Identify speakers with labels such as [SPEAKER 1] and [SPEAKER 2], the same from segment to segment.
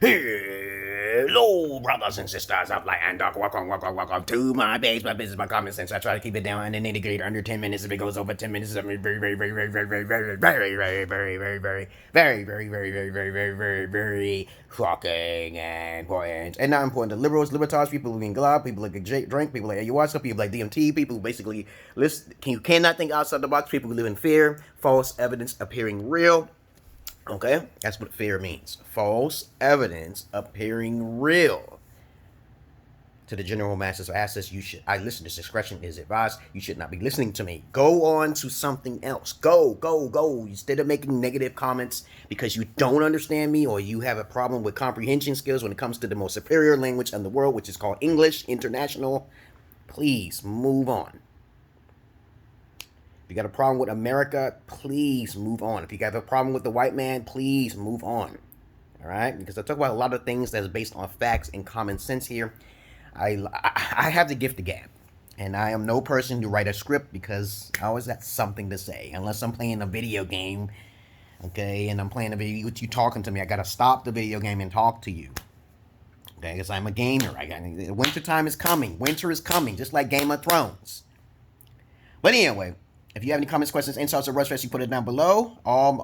[SPEAKER 1] Hello, brothers and sisters of light and dark. Welcome to my base, my business, my common sense. I try to keep it down and Indicator under 10 minutes. If it goes over 10 minutes, it's very shocking and important. And not important to liberals, libertarians, people who can glob, people who can drink, people like Yo Arse, people like DMT, people who basically you cannot think outside the box, people who live in fear, false evidence appearing real. Okay, that's what fear means. False evidence appearing real. To the general masses of assets, I listen to discretion is advised. You should not be listening to me. Go on to something else. Go. Instead of making negative comments because you don't understand me or you have a problem with comprehension skills when it comes to the most superior language in the world, which is called English, international, please move on. If you got a problem with America, please move on. If you have a problem with the white man, please move on. All right? Because I talk about a lot of things that's based on facts and common sense here. I have the gift of gab. And I am no person to write a script because I always got something to say. Unless I'm playing a video game, okay, and I'm playing a video with you talking to me, I got to stop the video game and talk to you. Okay, because I'm a gamer. Winter time is coming. Winter is coming, just like Game of Thrones. But anyway, if you have any comments, questions, insults, or rush, you put it down below.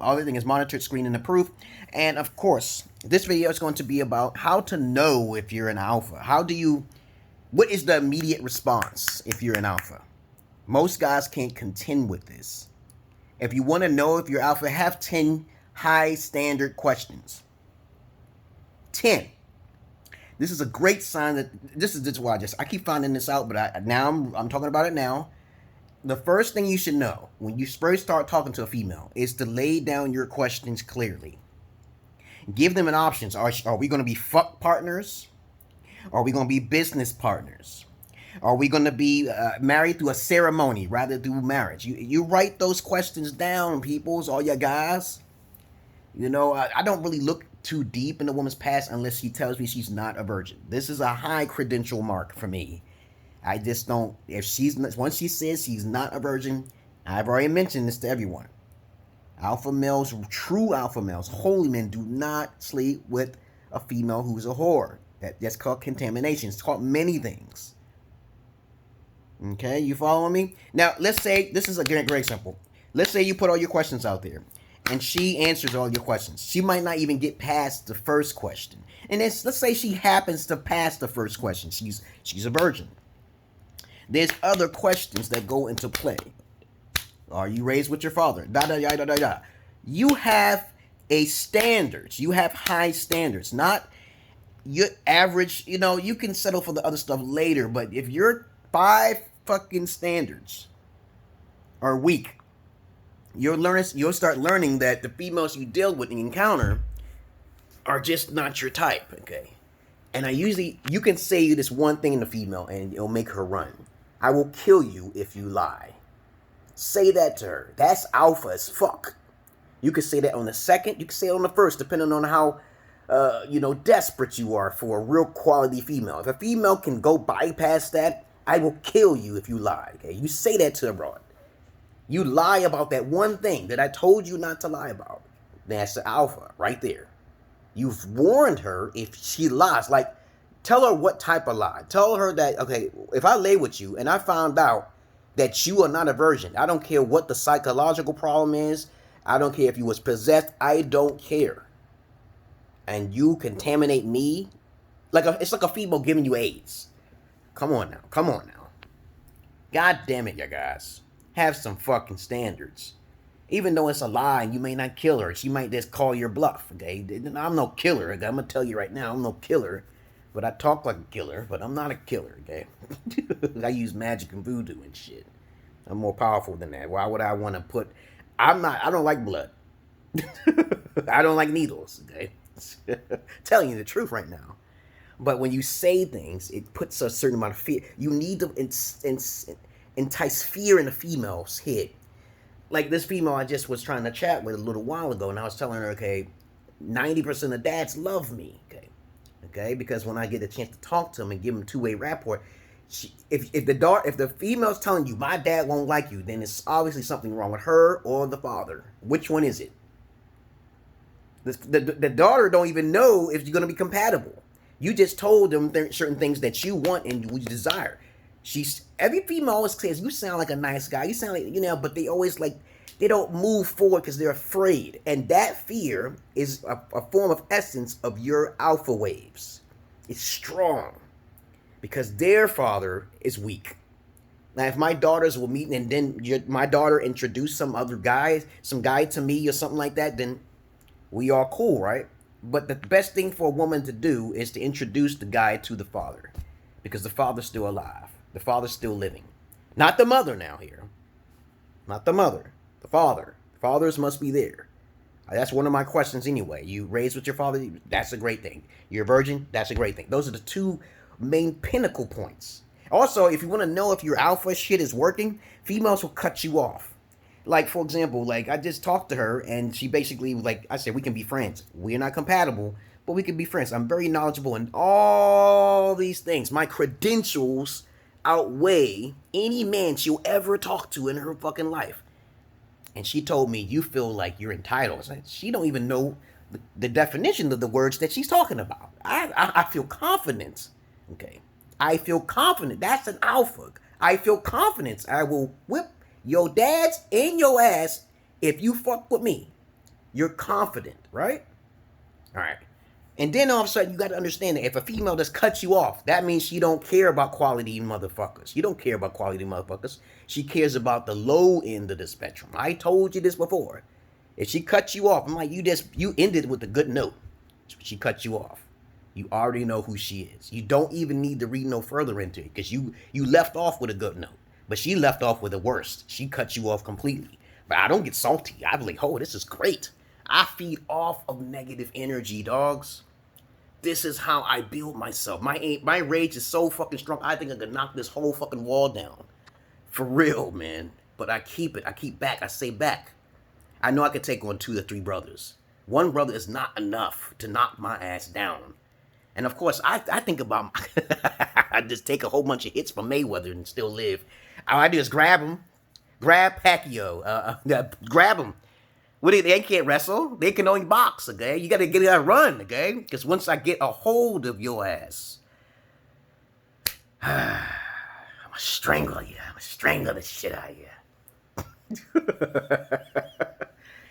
[SPEAKER 1] Everything is monitored, screened, and approved. And of course, this video is going to be about how to know if you're an alpha. What is the immediate response if you're an alpha? Most guys can't contend with this. If you want to know if you're alpha, have 10 high standard questions. 10. This is a great sign that this is why I keep finding this out, but I'm talking about it now. The first thing you should know when you first start talking to a female is to lay down your questions clearly. Give them an option. Are we going to be fuck partners? Are we going to be business partners? Are we going to be married through a ceremony rather through marriage? You write those questions down, peoples, all your guys. You know, I don't really look too deep in a woman's past unless she tells me she's not a virgin. This is a high credential mark for me. I just don't, once she says she's not a virgin, I've already mentioned this to everyone. Alpha males, true alpha males, holy men do not sleep with a female who's a whore. That's called contamination. It's called many things. Okay, you following me? Now, let's say, this is a great example. Let's say you put all your questions out there, and she answers all your questions. She might not even get past the first question. And let's say she happens to pass the first question. She's a virgin. There's other questions that go into play. Are you raised with your father? You have a standards. You have high standards. Not your average, you can settle for the other stuff later, but if your 5 fucking standards are weak, you'll start learning that the females you deal with and encounter are just not your type, okay? And you can say this one thing in the female and it'll make her run. I will kill you if you lie. Say that to her. That's alpha as fuck. You can say that on the second. You can say it on the first, depending on how, desperate you are for a real quality female. If a female can go bypass that, I will kill you if you lie. Okay, you say that to her, broad. You lie about that one thing that I told you not to lie about. That's the alpha right there. You've warned her if she lies. Like, tell her what type of lie. Tell her that, okay, if I lay with you and I found out that you are not a virgin, I don't care what the psychological problem is. I don't care if you was possessed. I don't care. And you contaminate me. It's like a female giving you AIDS. Come on now. God damn it, you guys. Have some fucking standards. Even though it's a lie and you may not kill her, she might just call your bluff, okay? I'm no killer, okay? I'm going to tell you right now, I'm no killer. But I talk like a killer, but I'm not a killer, okay? I use magic and voodoo and shit. I'm more powerful than that. Why would I want to put... I don't like blood. I don't like needles, okay? Telling you the truth right now. But when you say things, it puts a certain amount of fear. You need to entice fear in a female's head. Like this female I just was trying to chat with a little while ago, and I was telling her, okay, 90% of dads love me, okay, because when I get a chance to talk to them and give them two-way rapport, if the female's telling you my dad won't like you, then it's obviously something wrong with her or the father. Which one is it? The daughter don't even know if you're going to be compatible. You just told them certain things that you want and you desire. Every female always says, you sound like a nice guy. You sound like, but they always they don't move forward because they're afraid. And that fear is a form of essence of your alpha waves. It's strong because their father is weak. Now, if my daughters will meet and then my daughter introduced some guy to me or something like that, then we are cool, right? But the best thing for a woman to do is to introduce the guy to the father because the father's still alive. The father's still living. Not the mother now here. Not the mother. The father. Fathers must be there. That's one of my questions anyway. You raised with your father, that's a great thing. You're a virgin, that's a great thing. Those are the two main pinnacle points. Also, if you want to know if your alpha shit is working, females will cut you off. Like, for example, I just talked to her and she basically, I said, we can be friends. We're not compatible, but we can be friends. I'm very knowledgeable in all these things. My credentials outweigh any man she'll ever talk to in her fucking life. And she told me, you feel like you're entitled. She don't even know the definition of the words that she's talking about. I feel confident. Okay. I feel confident. That's an alpha. I feel confidence. I will whip your dad's in your ass if you fuck with me. You're confident, right? All right. And then all of a sudden, you got to understand that if a female just cuts you off, that means she don't care about quality motherfuckers. You don't care about quality motherfuckers. She cares about the low end of the spectrum. I told you this before. If she cuts you off, I'm like, you ended with a good note. She cut you off. You already know who she is. You don't even need to read no further into it because you left off with a good note. But she left off with the worst. She cut you off completely. But I don't get salty. I be like, oh, this is great. I feed off of negative energy, dogs. This is how I build myself. My rage is so fucking strong. I think I could knock this whole fucking wall down. For real, man. But I keep it. I keep back. I stay back. I know I could take on 2 to 3 brothers. One brother is not enough to knock my ass down. And of course, I think about, I just take a whole bunch of hits from Mayweather and still live. All I do is grab him, grab Pacquiao, grab him. They can't wrestle. They can only box, okay? You got to get out and run, okay? Because once I get a hold of your ass, I'm going to strangle you. I'm going to strangle the shit out of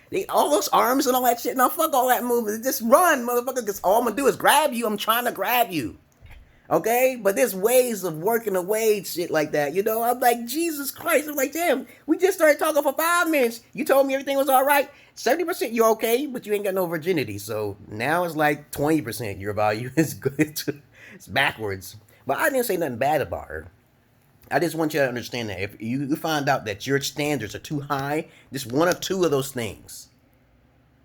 [SPEAKER 1] you. All those arms and all that shit. No, fuck all that movement. Just run, motherfucker. Because all I'm going to do is grab you. I'm trying to grab you. Okay? But there's ways of working away shit like that. I'm like, Jesus Christ. I'm like, damn, we just started talking for 5 minutes. You told me everything was all right. 70% you're okay, but you ain't got no virginity. So now it's like 20% your value is good. It's backwards. But I didn't say nothing bad about her. I just want you to understand that if you find out that your standards are too high, just one or two of those things,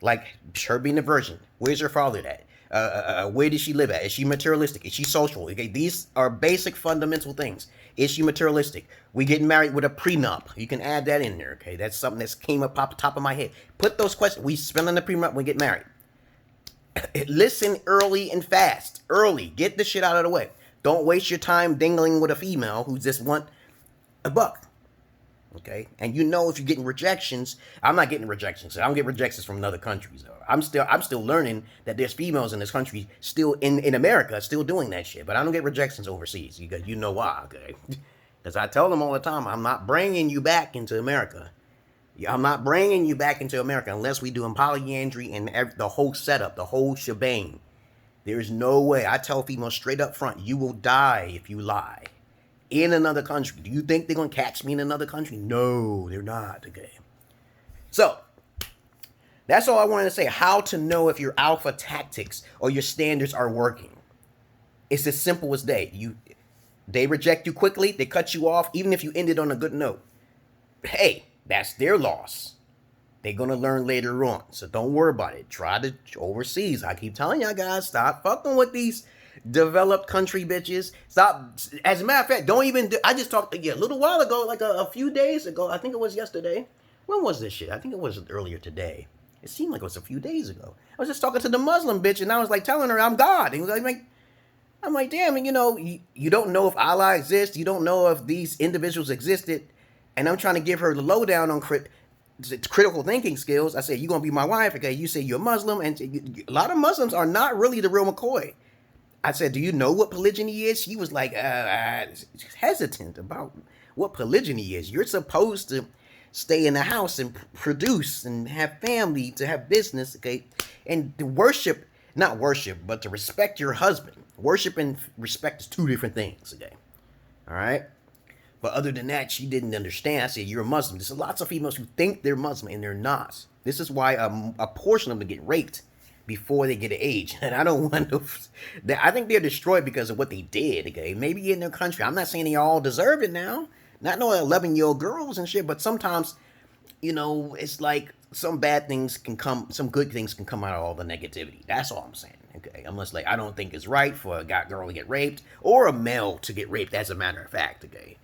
[SPEAKER 1] like her being a virgin, where's her father at? Where does she live at? Is she materialistic? Is she social? Okay, these are basic fundamental things. Is she materialistic? We getting married with a prenup. You can add that in there, okay? That's something that came up the top of my head. Put those questions. We spend on the prenup when we get married. Listen early and fast. Early. Get the shit out of the way. Don't waste your time dingling with a female who just want a buck. Okay? And if you're getting rejections, I'm not getting rejections. I don't get rejections from other countries. I'm still learning that there's females in this country still in America still doing that shit. But I don't get rejections overseas. You know why, okay? Because I tell them all the time, I'm not bringing you back into America. I'm not bringing you back into America unless we doing polyandry and the whole setup, the whole shebang. There is no way. I tell females straight up front, you will die if you lie. In another country. Do you think they're going to catch me in another country? No, they're not. Okay. So, that's all I wanted to say. How to know if your alpha tactics or your standards are working. It's as simple as they reject you quickly. They cut you off, even if you ended on a good note. Hey, that's their loss. They're going to learn later on. So don't worry about it. Try to overseas. I keep telling y'all guys, stop fucking with these developed country bitches. Stop. As a matter of fact, don't even I just talked to you a little while ago, like a few days ago. I think it was yesterday. When was this shit? I think it was earlier today. It seemed like it was a few days ago. I was just talking to the Muslim bitch, and I was like telling her I'm God. And I'm like, damn, and you don't know if Allah exists. You don't know if these individuals existed. And I'm trying to give her the lowdown on critical thinking skills. I said, you're gonna be my wife, okay? You say you're Muslim, and a lot of Muslims are not really the real McCoy. I said, do you know what polygyny is? She was like, hesitant about what polygyny is. You're supposed to stay in the house and produce and have family, to have business, okay? And to worship, not worship, but to respect your husband. Worship and respect is two different things, okay? All right? But other than that, she didn't understand. I said, you're a Muslim. There's lots of females who think they're Muslim and they're not. This is why a portion of them get raped before they get of age. And I don't want to... I think they're destroyed because of what they did, okay? Maybe in their country. I'm not saying they all deserve it now. Not no 11-year-old girls and shit, but sometimes, you know, it's like some bad things can come, some good things can come out of all the negativity. That's all I'm saying, okay? Unless, like, I don't think it's right for a girl to get raped or a male to get raped, as a matter of fact, okay?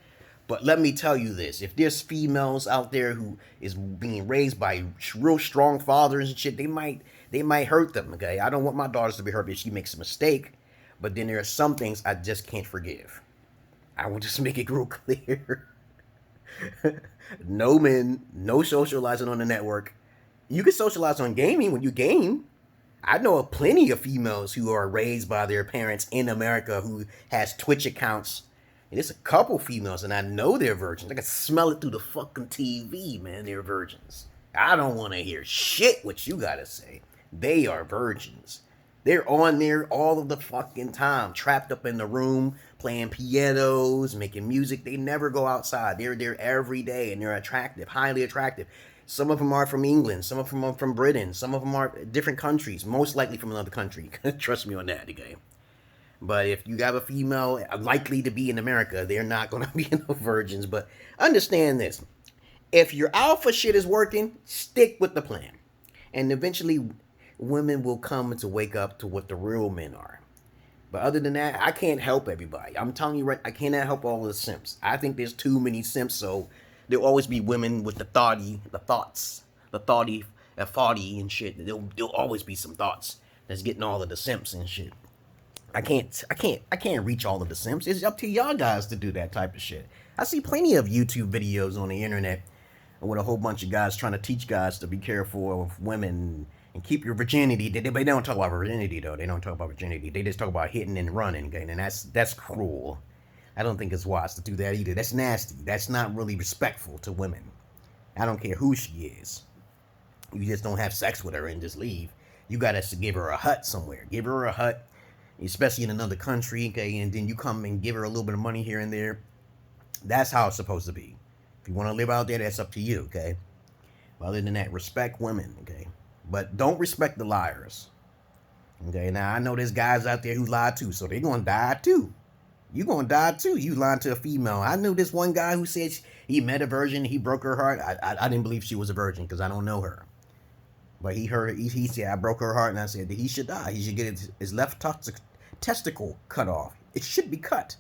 [SPEAKER 1] But let me tell you this, if there's females out there who is being raised by real strong fathers and shit, they might hurt them, okay? I don't want my daughters to be hurt if she makes a mistake, but then there are some things I just can't forgive. I will just make it real clear. No men, no socializing on the network. You can socialize on gaming when you game. I know of plenty of females who are raised by their parents in America who has Twitch accounts. And there's a couple females, and I know they're virgins. I can smell it through the fucking TV, man. They're virgins. I don't want to hear shit what you gotta say. They are virgins. They're on there all of the fucking time, trapped up in the room, playing pianos, making music. They never go outside. They're there every day, and they're attractive, highly attractive. Some of them are from England. Some of them are from Britain. Some of them are different countries, most likely from another country. Trust me on that, okay? But if you have a female likely to be in America, they're not going to be no virgins. But understand this. If your alpha shit is working, stick with the plan. And eventually, women will come to wake up to what the real men are. But other than that, I can't help everybody. I'm telling you right, I cannot help all the simps. I think there's too many simps, so there'll always be women with the thoughty and shit. There'll always be some thoughts that's getting all of the simps and shit. I can't reach all of the simps. It's up to y'all guys to do that type of shit. I see plenty of YouTube videos on the internet with a whole bunch of guys trying to teach guys to be careful of women and keep your virginity. They don't talk about virginity, though. They don't talk about virginity. They just talk about hitting and running, okay? And that's cruel. I don't think it's wise to do that either. That's nasty. That's not really respectful to women. I don't care who she is. You just don't have sex with her and just leave. You gotta give her a hut somewhere. Give her a hut, especially in another country, okay? And then you come and give her a little bit of money here and there. That's how it's supposed to be. If you want to live out there, that's up to you, okay? But other than that, respect women, okay? But don't respect the liars. Okay, now I know there's guys out there who lie too, so they're gonna die too. You gonna die too. You lying to a female. I knew this one guy who said he met a virgin, he broke her heart. I didn't believe she was a virgin because I don't know her. But he said I broke her heart, and I said that he should die. He should get his left testicle cut off. It should be cut.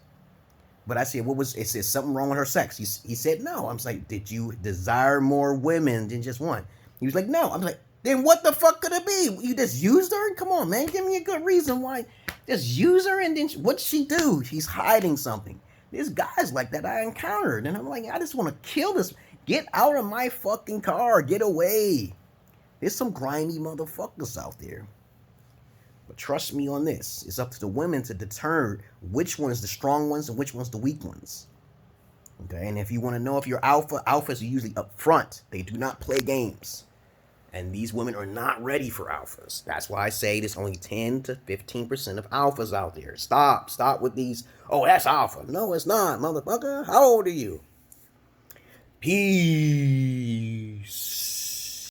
[SPEAKER 1] But I said, it said something wrong with her sex. He said no. I'm like, did you desire more women than just one? He was like, no. I'm like, then what the fuck could it be? You just used her? Come on, man. Give me a good reason why. Just use her, and then what'd she do? She's hiding something. There's guys like that I encountered, and I'm like, I just want to kill this. Get out of my fucking car. Get away. There's some grimy motherfuckers out there. But trust me on this. It's up to the women to determine which one's the strong ones and which one's the weak ones. Okay, and if you want to know if you're alphas are usually up front. They do not play games. And these women are not ready for alphas. That's why I say there's only 10 to 15% of alphas out there. Stop with these, oh, that's alpha. No, it's not, motherfucker. How old are you? Peace.